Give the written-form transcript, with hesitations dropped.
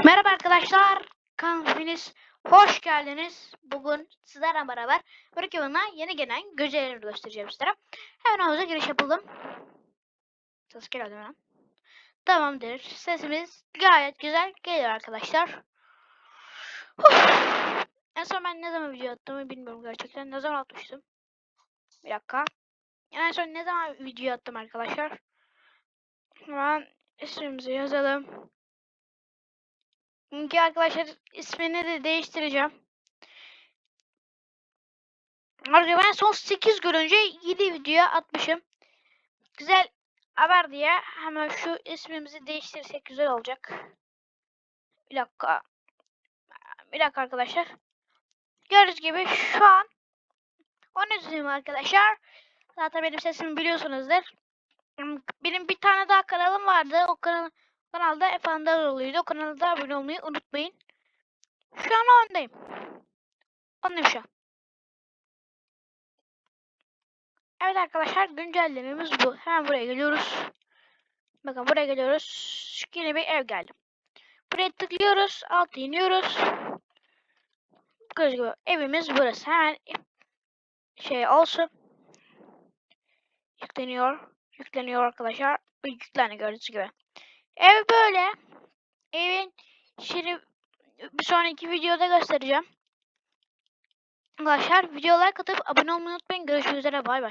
Merhaba arkadaşlar, kanalımız hoş geldiniz. Bugün sizlerle beraber Brookhaven'a yeni gelen güzelleri göstereceğim sizlere. Hemen havuza giriş yapalım. Ses geliyor değil mi? Tamamdır. Sesimiz gayet güzel geliyor arkadaşlar. En son ben ne zaman video attığımı bilmiyorum gerçekten. Ne zaman atmıştım? Bir dakika. En son ne zaman video attım arkadaşlar? Hemen ismimizi yazalım. Çünkü arkadaşlar ismini de değiştireceğim. Arkadaşlar ben son 8 gün önce 7 video atmışım. Güzel haber diye hemen şu ismimizi değiştirirsek güzel olacak. Bir dakika. Bir dakika arkadaşlar. Gördüğünüz gibi şu an 13'üyüm arkadaşlar. Zaten benim sesimi biliyorsunuzdur. Benim bir tane daha kanalım vardı. O kanalda Efendi Arolu'ydu. O kanalda abone olmayı unutmayın. Şu an ondayım. Ondayım şu an. Evet arkadaşlar güncellememiz bu. Hemen buraya geliyoruz. Bakın buraya geliyoruz. Yine bir ev geldi. Buraya tıklıyoruz. Alta iniyoruz. Gördüğünüz gibi evimiz burası. Hemen olsun. Yükleniyor. Yükleniyor arkadaşlar. Yüklendi gördüğünüz gibi. Ev böyle. Evin şimdi bir sonraki videoda göstereceğim. Arkadaşlar videoya like atıp abone olmayı unutmayın. Görüşmek üzere. Bay bay.